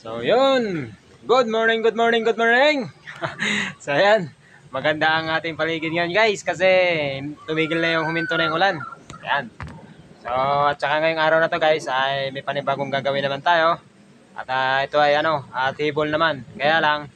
So, yun. Good morning, good morning, good morning. So, ayan. Maganda ang ating paligid ngayon, guys, kasi tumigil na yung huminto na yung ulan. Ayan. So, at saka ngayong araw na to, guys, ay may panibagong gagawin naman tayo. At ito ay table naman. Kaya lang,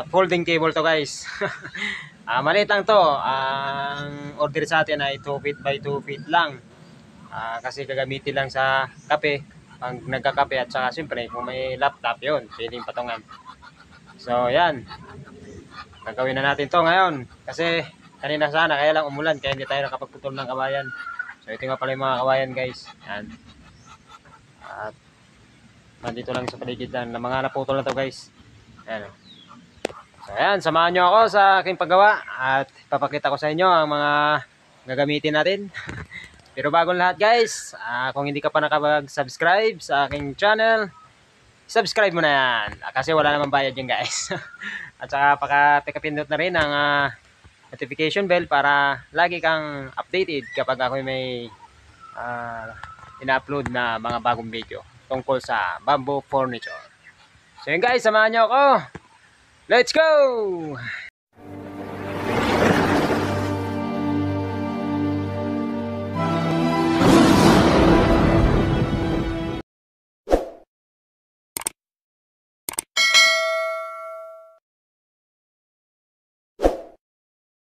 folding table to, guys. Maliit lang to. Ang order sa atin ay 2 feet by 2 feet lang. Kasi gagamitin lang sa kape pag nagkakape, at saka siyempre kung may laptop yun pwedeng patungan. So yan, gagawin na natin to ngayon kasi kanina sana kaya lang umulan kaya hindi tayo nakapagputol ng kawayan. So ito nga pala yung mga kawayan, guys. Yan. At nandito lang sa paligid lang na mga naputol na to, guys. Yan. So yan, samahan nyo ako sa aking paggawa at papakita ko sa inyo ang mga gagamitin natin. Pero bagong lahat, guys, kung hindi ka pa nakapag-subscribe sa aking channel, subscribe mo na yan. Kasi wala namang bayad yun, guys. At saka pakapindot na rin ang notification bell para lagi kang updated kapag ako may ina-upload na mga bagong video tungkol sa bamboo furniture. So yun, guys, samahan nyo ako. Let's go!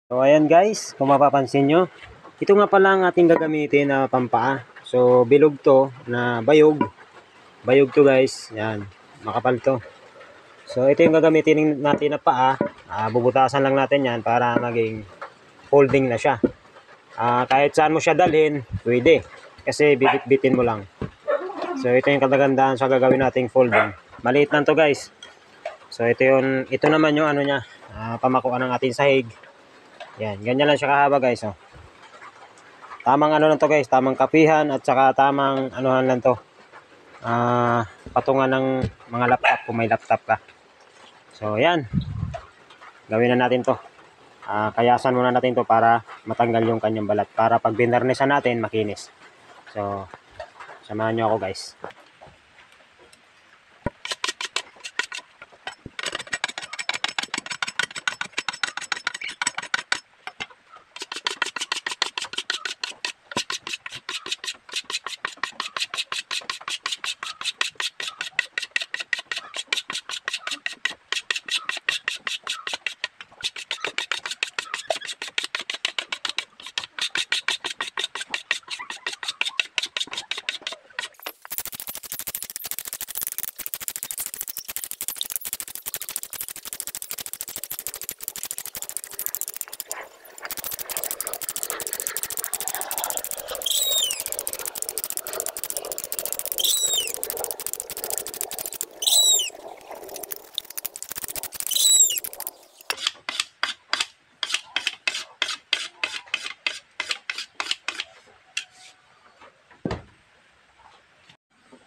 So ayan, guys, kung mapapansin nyo, ito nga pala ang ating gagamitin na pampaa. So bilog to na bayog. Bayog to, guys. Yan, makapal to. So ito yung gagamitin natin na paa. Bubutasan lang natin yan para maging folding na siya. Kahit saan mo siya dalhin, pwede. Kasi bibit-bitin mo lang. So ito yung kagandaan sa gagawin nating folding. Maliit lang to, guys. So ito naman yung niya, pamakuan ng ating sahig. Yan, ganyan lang siya kahaba, guys. Oh. Tamang lang to, guys, tamang kapihan at saka tamang anuhan lang to. Patungan ng mga laptop kung may laptop ka. So, yan. Gawin na natin to. Kayasan muna natin to para matanggal yung kanyang balat. Para pag binarnisan natin, makinis. So, samahan nyo ako, guys.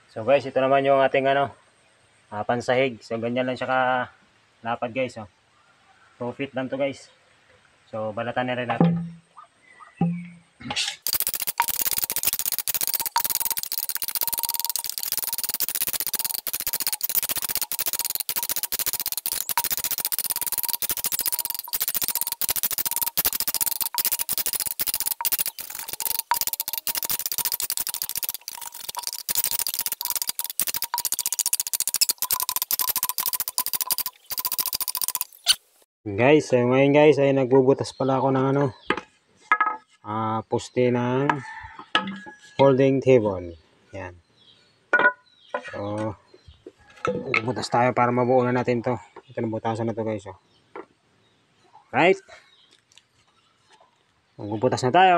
So, guys, ito naman yung ating pansahig. So, ganyan lang siya kalapad, guys. 2 feet lang to, guys. So, balatan na rin natin. Guys, ngayon, guys, ay nagbubutas pala ako ng poste ng folding table. Yan. So, bubutas tayo para mabuo na natin to. Ito na butasan na to, guys. Right? Magbubutas na tayo.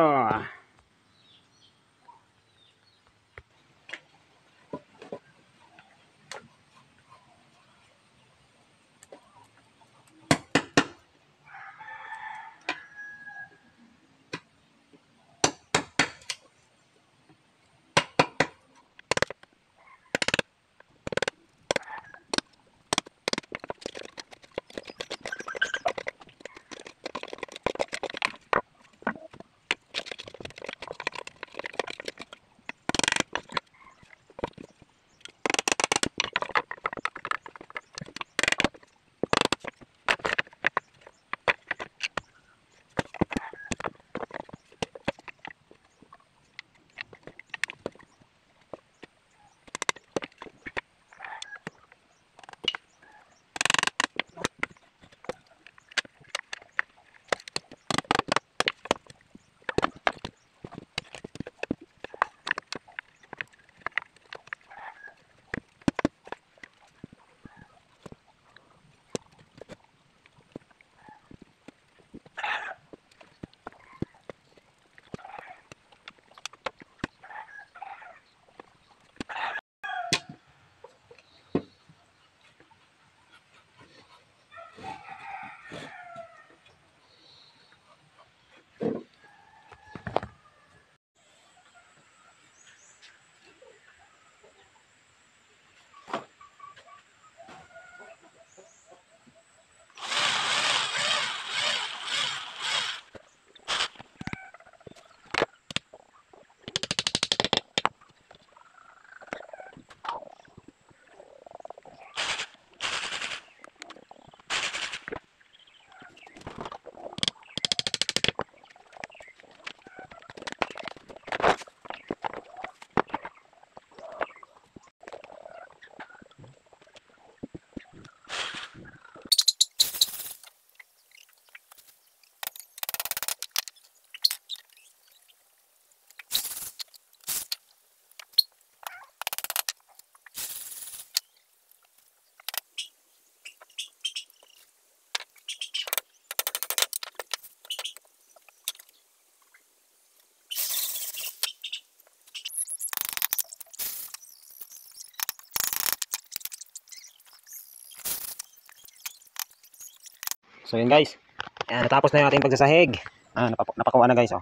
So yun guys. Ayan, natapos na yung ating pagsasahig. Napakuha na guys, oh.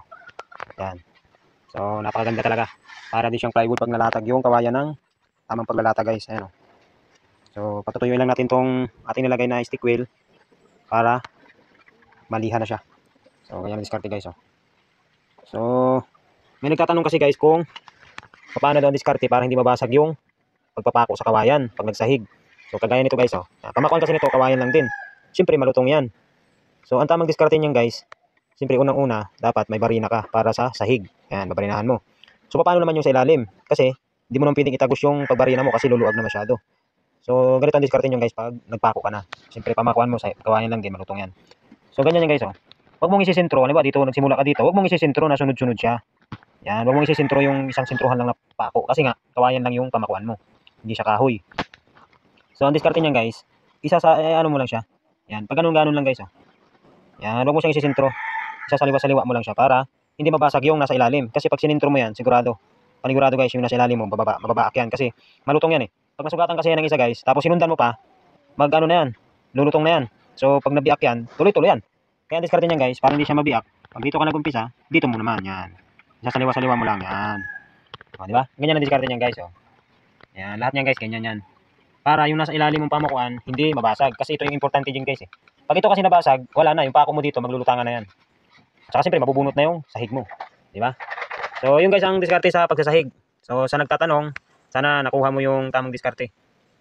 Ayan. So napakaganda talaga. Para di siyang plywood pag nalatag yung kawayan ng tamang paglalatag guys. Ayan, oh. So patutuyuin lang natin tong ating nilagay na stick wheel para maliha na siya. So ganyan ang diskarte guys, oh. So may nagtatanong kasi guys kung paano daw ang diskarte para hindi mabasag yung pagpapako sa kawayan pag nagsahig. So kagaya nito guys, oh. Pamakuan kasi nito kawayan lang din. Siyempre malutong yan. So ang tamang diskarte niyan guys, siyempre unang-una dapat may barina ka para sa sahig. Yan, babarinahan mo. So paano naman yung sa ilalim? Kasi hindi mo naman pwedeng itagos yung pagbarina mo kasi luluwag na masyado. So ganito ang diskarte niyo guys pag nagpako ka na. Siyempre pamakuan mo sa kawayan lang din, malutong yan. So ganyan yan guys, oh. Huwag mong isisentro, di ba? Dito nagsimula ka dito. Huwag mong isisentro na sunod-sunod siya. Yan, huwag mong isisentro yung isang sentruhan lang na pako kasi nga kawayan lang yung pamakuan mo. Hindi siya kahoy. So ang diskarte niyan guys, ano mo lang siya. Yan, pag ganun-ganun lang guys, oh. Yan, huwag mo siyang isisentro. Isasaliwa-saliwa mo lang siya para hindi mabasag yung nasa ilalim. Kasi pag sinintro mo yan, panigurado guys, yung nasa ilalim mo, mababaak yan. Kasi malutong yan eh. Pag nasugatan kasi yan ng isa guys, tapos sinundan mo pa, ano na yan, lulutong na yan. So pag nabiak yan, tuloy-tuloy yan. Kaya diskarte niyan guys, para hindi siya mabiak. Pag dito ka nag-umpisa, dito mo naman, yan. Isasaliwa-saliwa mo lang, yan. O, di ba? Ganyan ang diskarte niyan guys, oh. Yan, lahat niyan guys, ganyan yan. Para yung nasa ilalim mong pamakuan, hindi mabasag. Kasi ito yung importante din guys eh. Pag ito kasi nabasag, wala na. Yung pako mo dito, maglulutangan na yan. Saka siyempre, mabubunot na yung sahig mo. Di ba? So, yun guys ang diskarte sa pagsasahig. So, sa nagtatanong, sana nakuha mo yung tamang diskarte.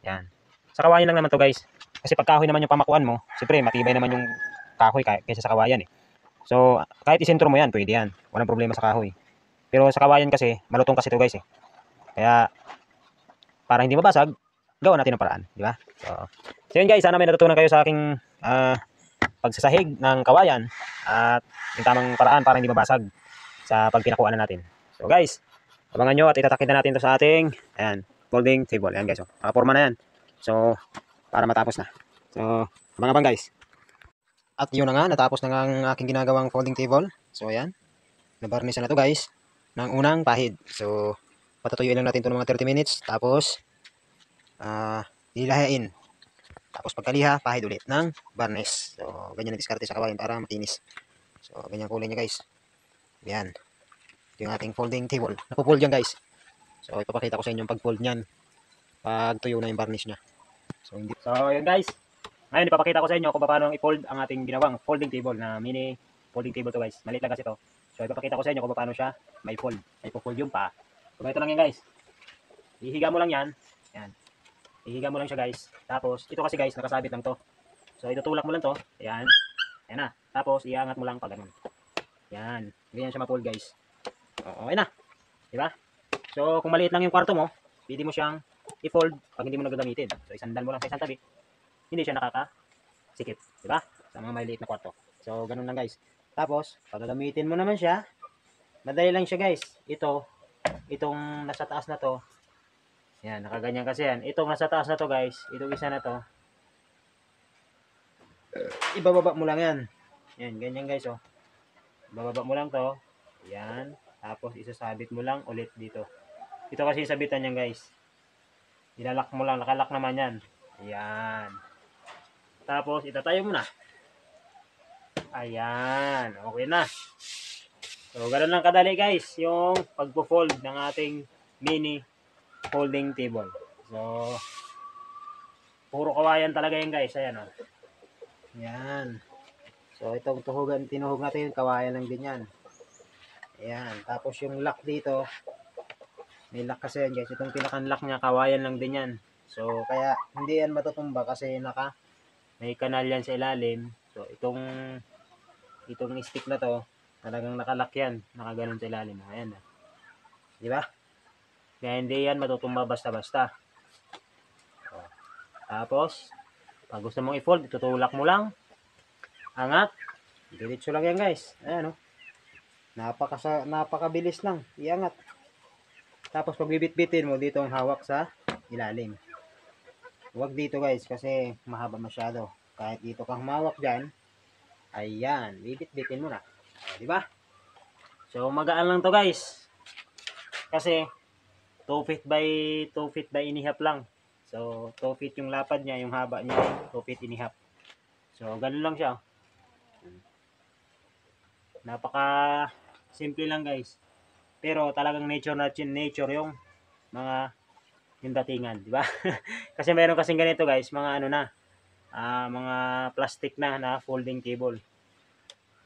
Yan. Sa kawayan lang naman to guys. Kasi pag kahoy naman yung pamakuan mo, siyempre, matibay naman yung kahoy kaysa sa kawayan eh. So, kahit isentro mo yan, pwede yan. Walang problema sa kahoy. Pero sa kawayan kasi, malutong kasi to guys eh. Kaya, para hindi mabasag, gawa natin ang paraan, di ba? So yun guys, sana may natutunan kayo sa aking pagsasahig ng kawayan at yung tamang paraan para hindi mabasag sa pagpinakuan na natin. So guys, abangan nyo at itatakit na natin to sa ating folding table. Ayan guys, nakaporma na yan. So, para matapos na. So, abang-abang guys. At yun na nga, natapos na nga ang aking ginagawang folding table. So ayan, nabarnisan na to guys ng unang pahid. So, patutuyuin lang natin to ng mga 30 minutes. Tapos, lilahain. Tapos pagkaliha, pahid ulit ng varnish. So, ganyan ang diskarte sa kawayan para makinis. So, ganyan kulay niya guys. Yan. Ito yung ating folding table. Napufold yan guys. So, ipapakita ko sa inyo yung pag-fold niyan. Pag tuyo na yung varnish niya. So, yun guys. Ngayon, ipapakita ko sa inyo kung paano i-fold ang ating ginawang folding table na mini folding table to guys. Maliit lang kasi to. So, ipapakita ko sa inyo kung paano siya may fold. May fold yung pa. So, ito lang yan guys. Ihiga mo lang yan. Yan. Ihiga mo lang siya guys. Tapos, ito kasi guys, nakasabit lang to. So, itutulak mo lang to. Ayan. Ayan na. Tapos, iangat mo lang pag ganun. Yan. Ganyan siya ma-fold guys. Oo, ayan na. Diba? So, kung maliit lang yung kwarto mo, pwede mo siyang i-fold pag hindi mo nagagamitin. So, isandal mo lang sa isang tabi. Hindi siya nakakasikip. Diba? Sa mga maliit na kwarto. So, ganun lang guys. Tapos, pag gagamitin mo naman siya, madali lang siya guys. Itong nasa taas na to, yan, nakaganyan kasi yan. Itong nasa taas na to guys, itong isa na to, ibababa mo lang yan. Yan, ganyan guys, oh. Ibababa mo lang to. Yan. Tapos isasabit mo lang ulit dito. Ito kasi sabitan yan guys. Ilalak mo lang, nakalak naman yan. Yan. Tapos itatayo mo na. Ayan, okay na. So, ganun lang kadali guys, yung pagpo-fold ng ating mini folding table. So, puro kawayan talaga yan guys. Ayan, oh. Yan. So, itong tinuhog natin, kawayan lang din yan. Ayan. Tapos yung lock dito, may lock kasi yan guys. Itong pinakan-lock niya, kawayan lang din yan. So, kaya hindi yan matutumba kasi may kanal yan sa ilalim. So, itong stick na to, talagang nakalock yan. Nakaganon sa ilalim. Ayan. Di ba? Kaya hindi yan matutumba basta-basta. So, tapos, pag gusto mong i-fold, itutulak mo lang. Angat. Diretso lang yan guys. Ayan, oh. Napakabilis lang. Iangat. Tapos, pag bibit-bitin mo, dito ang hawak sa ilalim. Huwag dito guys, kasi mahaba masyado. Kahit dito kang humawak dyan, ayan, bibit-bitin mo na. O, diba? So, magaan lang to guys. Kasi, 2 feet by 2 feet by inihap lang. So, 2 feet yung lapad niya, yung haba niya, 2 feet inihap. So, ganun lang siya. Napaka simple lang guys. Pero talagang nature na nature yung mga yung datingan, di ba? Kasi meron kasing ganito guys, mga ano na, mga plastic na folding table.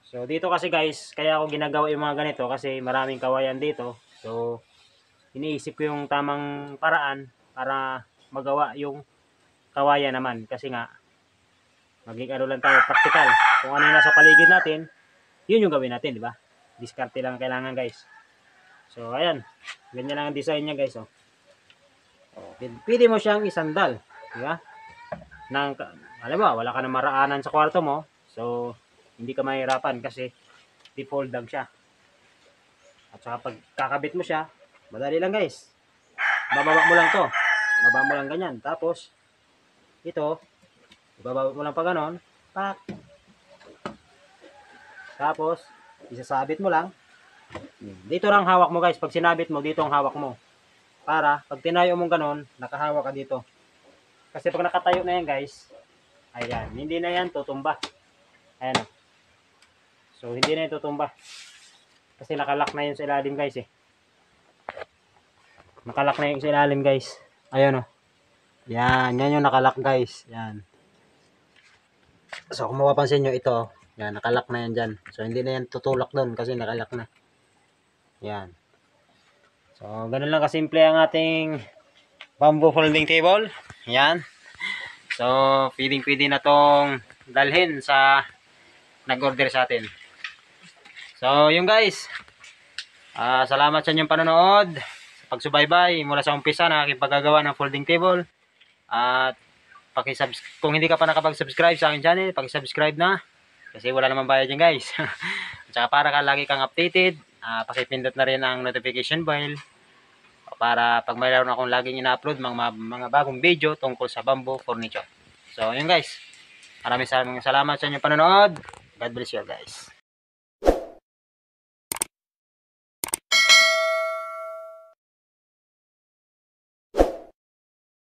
So dito kasi guys, kaya ako ginagawa yung mga ganito kasi maraming kawayan dito. So iniisip ko yung tamang paraan para magawa yung kawayan naman kasi nga maging ano lang tayo, practical. Kung ano yung nasa paligid natin, yun yung gawin natin, di ba? Diskarte lang kailangan guys. So ayan, ganyan lang ang design niya guys. Oh. Pwede mo siyang isandal, di ba? Nang, alam mo, wala ka na maraanan sa kwarto mo, so hindi ka mahirapan kasi default lang siya. At saka pag kakabit mo siya, madali lang guys. Bababa mo lang to. Bababa mo lang ganyan. Tapos, ito, bababa mo lang pa ganon. Pak. Tapos, isasabit mo lang. Dito lang hawak mo guys. Pag sinabit mo, dito ang hawak mo. Para, pag tinayo mong ganon, nakahawak ka dito. Kasi pag nakatayo na yan guys, ayan, hindi na yan tutumba. Ayan o. So, hindi na yan tutumba. Kasi nakalock na yun sa ilalim guys eh. Nakalock na yun sa ilalim guys. Ayan o. Yan, yan yung nakalock guys. Yan. So, kung mapapansin nyo ito, yan, nakalock na yan dyan. So, hindi na yan tutulak doon kasi nakalock na. Yan. So, ganun lang kasimple ang ating bamboo folding table. Yan. So, pwedeng-pwede na tong dalhin sa nag-order sa atin. So, yun guys. Salamat sa inyong panonood. Sa pagsubaybay mula sa umpisa na aking paggagawa ng folding table. At kung hindi ka pa nakapag-subscribe sa aking channel, paki-subscribe na. Kasi wala namang bayad yan guys. At saka para ka lagi kang updated, pakipindot na rin ang notification bell. Para pag mayroon akong laging ina-upload mga bagong video tungkol sa bamboo furniture. So, yun guys. Maraming salamat sa inyong panonood. God bless you guys.